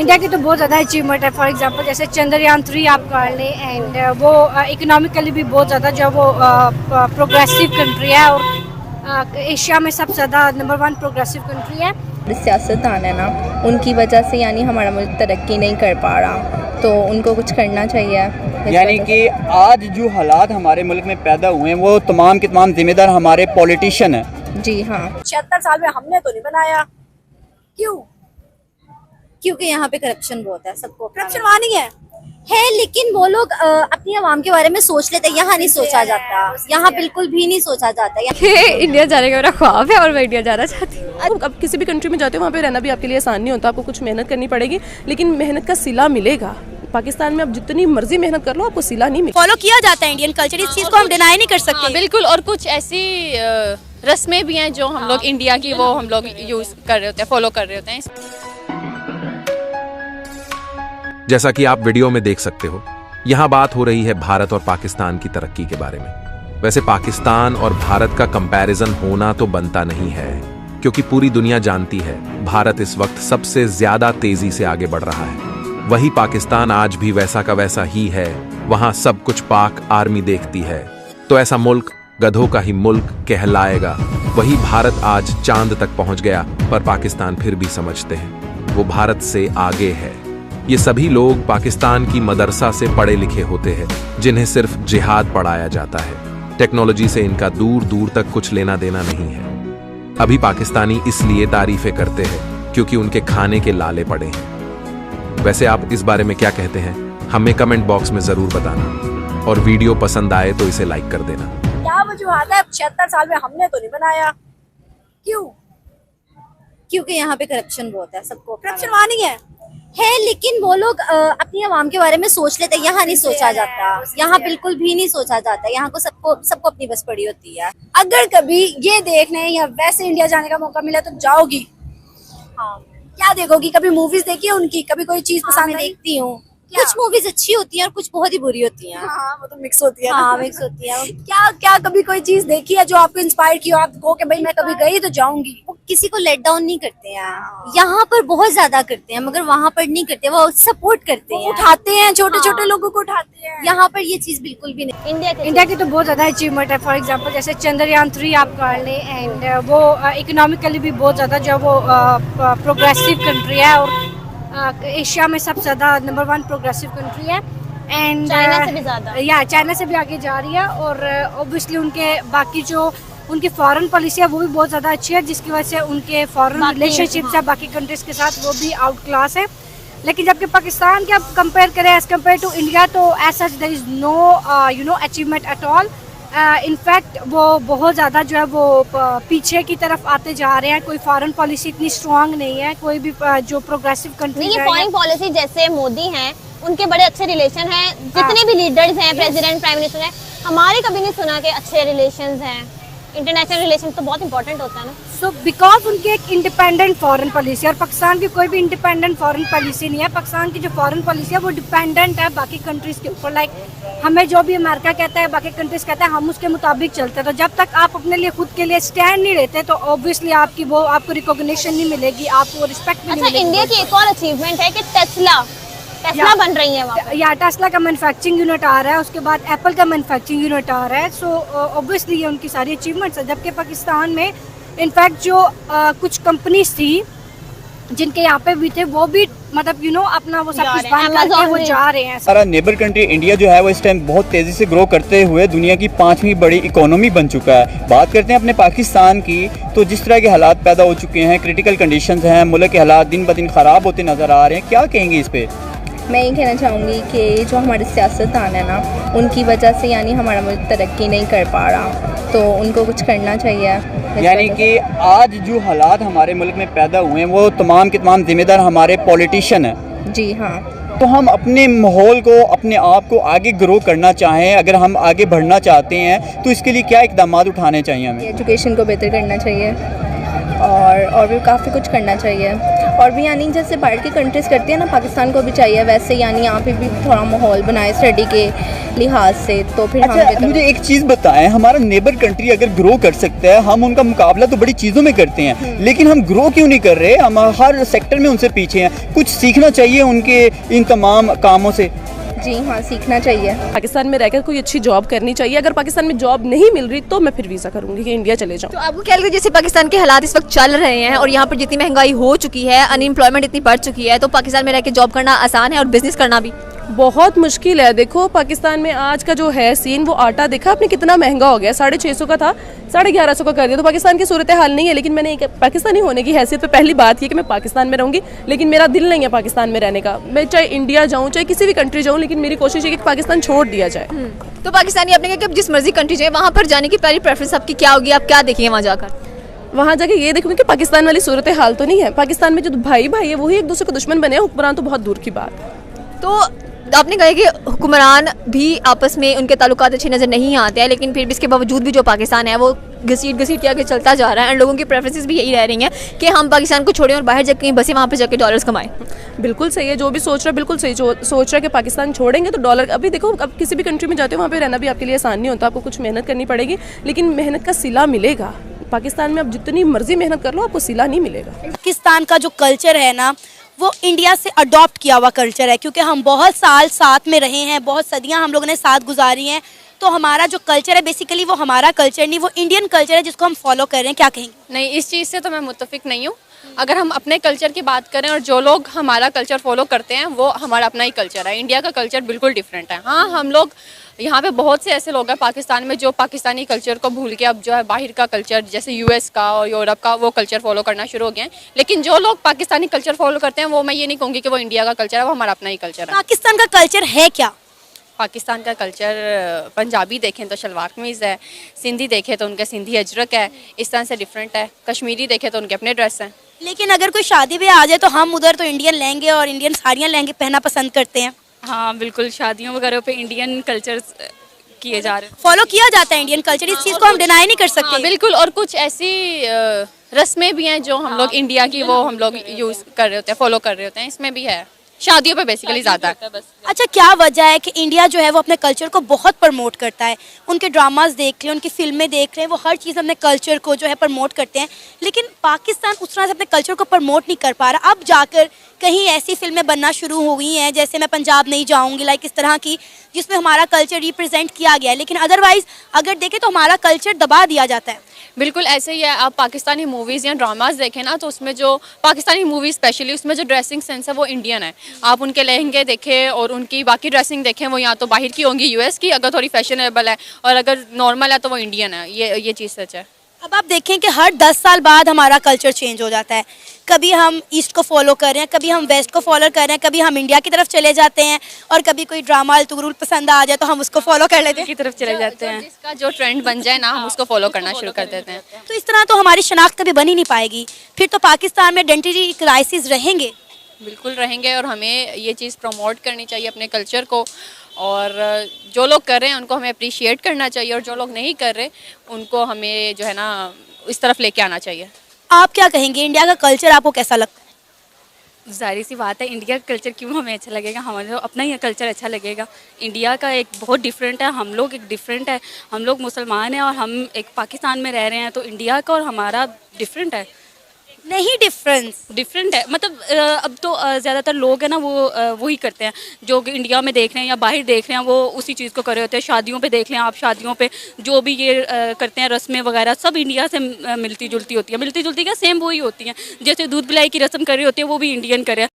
India की तो बहुत ज़्यादा अचीवमेंट है। फॉर एग्जांपल जैसे चंद्रयान-3 आप कर लें, एंड वो इकोनॉमिकली भी बहुत ज़्यादा जो वो प्रोग्रेसिव कंट्री है, और एशिया में सबसे ज़्यादा नंबर 1 प्रोग्रेसिव कंट्री है। सियासतदान है ना, उनकी वजह से यानी हमारा मुल्क तरक्की नहीं कर पा रहा, तो उनको कुछ करना चाहिए। यानी कि आज जो हालात हमारे मुल्क में पैदा हुए हैं वो तमाम के तमाम जिम्मेदार हमारे पॉलिटिशियन हैं। जी हाँ। 76 साल में हमने तो नहीं बनाया। क्यों? क्योंकि यहाँ पे करप्शन बहुत है, सबको करप्शन वहाँ नहीं है, लेकिन वो लोग अपनी आवाम के बारे में सोच लेते हैं। यहाँ नहीं सोचा जाता, यहाँ बिल्कुल भी नहीं सोचा जाता। इंडिया जाने का मेरा ख्वाब है और मैं इंडिया जाना चाहती हूँ। अब किसी भी कंट्री में जाते हो वहाँ पे रहना भी आपके लिए आसान नहीं होता, आपको कुछ मेहनत करनी पड़ेगी, लेकिन मेहनत का सिला मिलेगा। पाकिस्तान में आप जितनी मर्जी मेहनत कर लो आपको सिला नहीं मिलेगा। फॉलो किया जाता है इंडियन कल्चर, इस चीज को हम डिनाई नहीं कर सकते। बिल्कुल, और कुछ ऐसी रस्में भी हैं जो हम लोग इंडिया की वो हम लोग यूज कर रहे होते हैं, फॉलो कर रहे होते हैं। जैसा कि आप वीडियो में देख सकते हो, यहाँ बात हो रही है भारत और पाकिस्तान की तरक्की के बारे में। वैसे पाकिस्तान और भारत का कंपैरिजन होना तो बनता नहीं है, क्योंकि पूरी दुनिया जानती है भारत इस वक्त सबसे ज्यादा तेजी से आगे बढ़ रहा है। वही पाकिस्तान आज भी वैसा का वैसा ही है, वहां सब कुछ पाक आर्मी देखती है, तो ऐसा मुल्क गधों का ही मुल्क कहलाएगा। वही भारत आज चांद तक पहुंच गया, पर पाकिस्तान फिर भी समझते हैं वो भारत से आगे है। ये सभी लोग पाकिस्तान की मदरसा से पढ़े लिखे होते हैं, जिन्हें सिर्फ जिहाद पढ़ाया जाता है। टेक्नोलॉजी से इनका दूर दूर तक कुछ लेना देना नहीं है। अभी पाकिस्तानी इसलिए तारीफें करते हैं क्योंकि उनके खाने के लाले पड़े हैं। वैसे आप इस बारे में क्या कहते हैं, हमें कमेंट बॉक्स में जरूर बताना, और वीडियो पसंद आए तो इसे लाइक कर देना। क्या वजूहत है? 76 साल में हमने तो नहीं बनाया। क्यों? क्योंकि यहाँ पे करप्शन बहुत है, सबको करप्शन वहाँ नहीं है, लेकिन वो लोग अपनी आवाम के बारे में सोच लेते हैं। यहाँ नहीं सोचा जाता, यहाँ बिल्कुल भी नहीं सोचा जाता। यहाँ को सबको अपनी बस पड़ी होती है। अगर कभी ये देखने या वैसे इंडिया जाने का मौका मिला तो जाओगी? हाँ, क्या देखोगी? कभी मूवीज देखी है उनकी? कभी कोई चीज पसंद आई? देखती हूँ। कुछ मूवीज अच्छी होती हैं और कुछ बहुत ही बुरी होती हैं। हाँ, वो तो मिक्स होती है। हाँ, मिक्स होती है। क्या कभी कोई चीज देखी है जो आपको इंस्पायर की हो, आप कहो कि भाई मैं कभी गई तो जाऊंगी? वो किसी को लेट डाउन नहीं करते हैं। यहाँ पर बहुत ज्यादा करते हैं, मगर वहाँ पर नहीं करते, वो सपोर्ट करते हैं, उठाते हैं, छोटे छोटे लोगों को उठाते हैं। यहाँ पर ये चीज बिल्कुल भी नहीं। इंडिया की तो बहुत ज़्यादा अचीवमेंट है। फॉर एग्जांपल जैसे चंद्रयान-3 आप कर लें, एंड वो इकोनॉमिकली भी बहुत ज़्यादा जो वो प्रोग्रेसिव कंट्री है, और एशिया में सबसे ज़्यादा नंबर 1 प्रोग्रेसिव कंट्री है, एंड चाइना से भी ज्यादा। या चाइना से भी आगे जा रही है। और ऑब्वियसली उनके बाकी जो उनकी फॉरेन पॉलिसी है वो भी बहुत ज़्यादा अच्छी है, जिसकी वजह से उनके फॉरेन रिलेशनशिप्स है बाकी कंट्रीज के साथ, वो भी आउट क्लास है। लेकिन जबकि पाकिस्तान के आप कंपेयर करें एज कम्पेयर टू इंडिया, तो as such there is no achievement at all. In fact वो बहुत ज़्यादा जो है वो पीछे की तरफ आते जा रहे हैं। कोई फॉरेन पॉलिसी इतनी स्ट्रांग नहीं है, कोई भी जो प्रोग्रेसिव कंट्री है। फॉरेन पॉलिसी जैसे मोदी हैं, उनके बड़े अच्छे रिलेशन हैं, जितने भी लीडर्स हैं, प्रेसिडेंट, प्राइम मिनिस्टर हैं, हमारे कभी नहीं सुना कि अच्छे रिलेशंस हैं। इंटरनेशनल रिलेशन तो बहुत इंपॉर्टेंट होता है ना। सो बिकॉज उनकी एक इंडिपेंडेंट फॉरेन पॉलिसी, और पाकिस्तान की कोई भी इंडिपेंडेंट फॉरेन पॉलिसी नहीं है। पाकिस्तान की जो फॉरेन पॉलिसी है वो डिपेंडेंट है बाकी कंट्रीज के ऊपर। लाइक हमें जो भी अमेरिका कहता है, बाकी कंट्रीज कहता है, हम उसके मुताबिक चलते हैं। तो जब तक आप अपने लिए खुद के लिए स्टैंड नहीं लेते तो ऑब्वियसली आपको रिकॉग्निशन नहीं मिलेगी, आपको रिस्पेक्ट नहीं मिलेगी। इंडिया की एक और अचीवमेंट है कि टेस्ला बन रही है वहाँ। या टेस्ला का मैन्युफैक्चरिंग यूनिट आ रहा है, उसके बाद एप्पल का मैन्युफैक्चरिंग यूनिट आ रहा है। सो ऑब्वियसली ये उनकी सारी अचीवमेंट्स है। जबकि पाकिस्तान में इनफैक्ट जो कुछ कंपनीज थी जिनके यहाँ पे भी थे, वो भी मतलब अपना वो सब कुछ बंद करके वो जा रहे हैं। हमारा नेबर कंट्री इंडिया जो है वो इस टाइम बहुत तेज़ी से ग्रो करते हुए दुनिया की 5वीं बड़ी इकोनॉमी बन चुका है। बात करते हैं अपने पाकिस्तान की, तो जिस तरह के हालात पैदा हो चुके हैं, क्रिटिकल कंडीशंस हैं, मुल्क के हालात दिन ब दिन ख़राब होते नज़र आ रहे हैं, क्या कहेंगे इस पर? मैं ये कहना चाहूँगी कि जो हमारे सियासतदान है ना, उनकी वजह से यानी हमारा मुल्क तरक्की नहीं कर पा रहा, तो उनको कुछ करना चाहिए। यानी कि आज जो हालात हमारे मुल्क में पैदा हुए हैं वो तमाम के तमाम जिम्मेदार हमारे पॉलिटिशियन हैं। जी हाँ। तो हम अपने माहौल को, अपने आप को आगे ग्रो करना चाहें, अगर हम आगे बढ़ना चाहते हैं तो इसके लिए क्या इक़दाम उठाने चाहिए? हमें एजुकेशन को बेहतर करना चाहिए और भी काफ़ी कुछ करना चाहिए। और भी यानी जैसे बाहर की कंट्रीज़ करती है ना, पाकिस्तान को भी चाहिए वैसे यानी यहाँ पे भी थोड़ा माहौल बनाए स्टडी के लिहाज से, तो फिर हम अच्छा, मुझे एक चीज़ बताएं, हमारा नेबर कंट्री अगर ग्रो कर सकता है, हम उनका मुकाबला तो बड़ी चीज़ों में करते हैं, लेकिन हम ग्रो क्यों नहीं कर रहे? हम हर सेक्टर में उनसे पीछे हैं। कुछ सीखना चाहिए उनके इन तमाम कामों से। जी हाँ, सीखना चाहिए। पाकिस्तान में रहकर कोई अच्छी जॉब करनी चाहिए। अगर पाकिस्तान में जॉब नहीं मिल रही तो मैं फिर वीज़ा करूँगी कि इंडिया चले जाऊँ। तो आपको क्या लगता है, जैसे पाकिस्तान के हालात इस वक्त चल रहे हैं और यहाँ पर जितनी महंगाई हो चुकी है, अनएम्प्लॉयमेंट इतनी बढ़ चुकी है, तो पाकिस्तान में रह के जॉब करना आसान है और बिजनेस करना भी बहुत मुश्किल है। देखो पाकिस्तान में आज का जो है सीन, वो आटा देखा आपने कितना महंगा हो गया, 650 का था 1150 का कर दिया। तो पाकिस्तान की सूरत हाल नहीं है, लेकिन मैंने एक पाकिस्तानी होने की हैसियत पे पहली बात की कि मैं पाकिस्तान में रहूँगी, लेकिन मेरा दिल नहीं है पाकिस्तान में रहने का। मैं चाहे इंडिया जाऊँ, चाहे किसी भी कंट्री जाऊँ, लेकिन मेरी कोशिश है कि पाकिस्तान छोड़ दिया जाए। तो पाकिस्तानी आपने कहा कि आप जिस मर्जी कंट्री जाए, वहाँ पर जाने की पहली प्रेफरेंस आपकी क्या होगी? आप क्या देखेंगे वहाँ जाकर? वहाँ जाके ये देखूंगी कि पाकिस्तान वाली सूरत हाल तो नहीं है। पाकिस्तान में जो भाई भाई है वही एक दूसरे को दुश्मन बने हैं, हुक्मरान तो बहुत दूर की बात। तो आपने कहा कि हुक्मरान भी आपस में उनके ताल्लुकात अच्छे नज़र नहीं आते हैं, लेकिन फिर भी इसके बावजूद भी जो पाकिस्तान है वो घसीट के आगे चलता जा रहा है, एंड लोगों की प्रेफरेंसेस भी यही रह रही हैं कि हम पाकिस्तान को छोड़ें और बाहर जाके कहीं बसे वहाँ पे जाके डॉलर्स कमाएं। बिल्कुल सही है, जो भी सोच रहा है बिल्कुल सही सोच रहा है कि पाकिस्तान छोड़ेंगे तो डॉलर। अभी देखो, अब किसी भी कंट्री में जाते हो वहाँ पे रहना भी आपके लिए आसान नहीं होता, आपको कुछ मेहनत करनी पड़ेगी, लेकिन मेहनत का सिला मिलेगा। पाकिस्तान में आप जितनी मर्जी मेहनत कर लो, आपको सिला नहीं मिलेगा। पाकिस्तान का जो कल्चर है ना, वो इंडिया से अडॉप्ट किया हुआ कल्चर है, क्योंकि हम बहुत साल साथ में रहे हैं, बहुत सदियां हम लोगों ने साथ गुजारी हैं, तो हमारा जो कल्चर है बेसिकली वो हमारा कल्चर नहीं, वो इंडियन कल्चर है जिसको हम फॉलो कर रहे हैं। क्या कहेंगे? नहीं, इस चीज़ से तो मैं मुत्तफिक नहीं हूँ। अगर हम अपने कल्चर की बात करें और जो लोग हमारा कल्चर फॉलो करते हैं वो हमारा अपना ही कल्चर है। इंडिया का कल्चर बिल्कुल डिफरेंट है। हाँ, हम लोग यहाँ पे बहुत से ऐसे लोग हैं पाकिस्तान में जो पाकिस्तानी कल्चर को भूल के अब जो है बाहर का कल्चर, जैसे यूएस का और यूरोप का, वो कल्चर फॉलो करना शुरू हो गए हैं। लेकिन जो लोग पाकिस्तानी कल्चर फॉलो करते हैं वो, मैं ये नहीं कहूँगी कि वो इंडिया का कल्चर है, वो हमारा अपना ही कल्चर है। पाकिस्तान का कल्चर है क्या? पाकिस्तान का कल्चर, पंजाबी देखें तो शलवार कमीज़ है, सिंधी देखें तो उनका सिंधी अजरक है, इस तरह से डिफरेंट है। कश्मीरी देखें तो उनके अपने ड्रेस हैं। लेकिन अगर कोई शादी में आ जाए तो हम उधर तो इंडियन लहंगे और इंडियन साड़ियाँ लहंगे पहनना पसंद करते हैं। हाँ बिल्कुल, शादियों वगैरह पे इंडियन कल्चर किए जा रहे हैं, फॉलो किया जाता है इंडियन कल्चर, इस चीज़ को हम डिनाई नहीं कर सकते। हाँ, बिल्कुल। और कुछ ऐसी रस्में भी हैं जो हम लोग इंडिया की, वो हम लोग यूज़ कर रहे होते हैं, फॉलो कर रहे होते हैं, इसमें भी है। शादियों पे बेसिकली ज़्यादा है। अच्छा, क्या वजह है कि इंडिया जो है वो अपने कल्चर को बहुत प्रमोट करता है? उनके ड्रामास देख लें, उनकी फिल्में देख रहे हैं, वो हर चीज़ अपने कल्चर को जो है प्रमोट करते हैं, लेकिन पाकिस्तान उस तरह से अपने कल्चर को प्रमोट नहीं कर पा रहा। अब जाकर कहीं ऐसी फिल्में बनना शुरू हो गई हैं, जैसे मैं पंजाब नहीं जाऊँगी, लाइक इस तरह की, जिसमें हमारा कल्चर रिप्रेजेंट किया गया है, लेकिन अदरवाइज़ अगर देखें तो हमारा कल्चर दबा दिया जाता है। बिल्कुल ऐसे ही है। आप पाकिस्तानी मूवीज़ या ड्रामास देखें ना, तो उसमें जो पाकिस्तानी मूवीज़ स्पेशली, उसमें जो ड्रेसिंग सेंस है वो इंडियन है। आप उनके लहंगे देखें और उनकी बाकी ड्रेसिंग देखें, वो या तो बाहर की होंगी यूएस की, अगर थोड़ी फैशनेबल है, और अगर नॉर्मल है तो वो इंडियन है। ये चीज़ सच है। अब आप देखें कि हर 10 साल बाद हमारा कल्चर चेंज हो जाता है। कभी हम ईस्ट को फॉलो कर रहे हैं, कभी हम वेस्ट को फॉलो कर रहे हैं, कभी हम इंडिया की तरफ चले जाते हैं, और कभी कोई ड्रामा अलतुगरुल पसंद आ जाए तो हम उसको फॉलो कर लेते हैं, की तरफ चले जाते हैं। जिसका जो ट्रेंड बन जाए ना, हम उसको फॉलो करना शुरू कर देते हैं। तो इस तरह तो हमारी शनाख्त कभी बन ही नहीं पाएगी। फिर तो पाकिस्तान में आइडेंटिटी क्राइसिस रहेंगे। बिल्कुल रहेंगे, और हमें ये चीज़ प्रमोट करनी चाहिए अपने कल्चर को, और जो लोग कर रहे हैं उनको हमें अप्रिशिएट करना चाहिए, और जो लोग नहीं कर रहे उनको हमें जो है ना इस तरफ लेके आना चाहिए। आप क्या कहेंगे, इंडिया का कल्चर आपको कैसा लगता है? जाहिर सी बात है, इंडिया का कल्चर क्यों हमें अच्छा लगेगा? हमारे अपना ही कल्चर अच्छा लगेगा। इंडिया का एक बहुत डिफरेंट है, हम लोग एक डिफरेंट है। हम लोग मुसलमान हैं और हम एक पाकिस्तान में रह रहे हैं, तो इंडिया का और हमारा डिफरेंट है। नहीं, डिफरेंट है, मतलब अब तो ज़्यादातर लोग हैं ना, वो वही करते हैं जो इंडिया में देख रहे हैं या बाहर देख रहे हैं, वो उसी चीज़ को कर रहे होते हैं। शादियों पे देख लें आप, शादियों पे जो भी ये करते हैं रस्में वगैरह, सब इंडिया से मिलती जुलती होती है। मिलती जुलती क्या, सेम वही होती हैं। जैसे दूध पिलाई की रस्म कर रहे होते हैं वो भी इंडियन कर रहे हैं,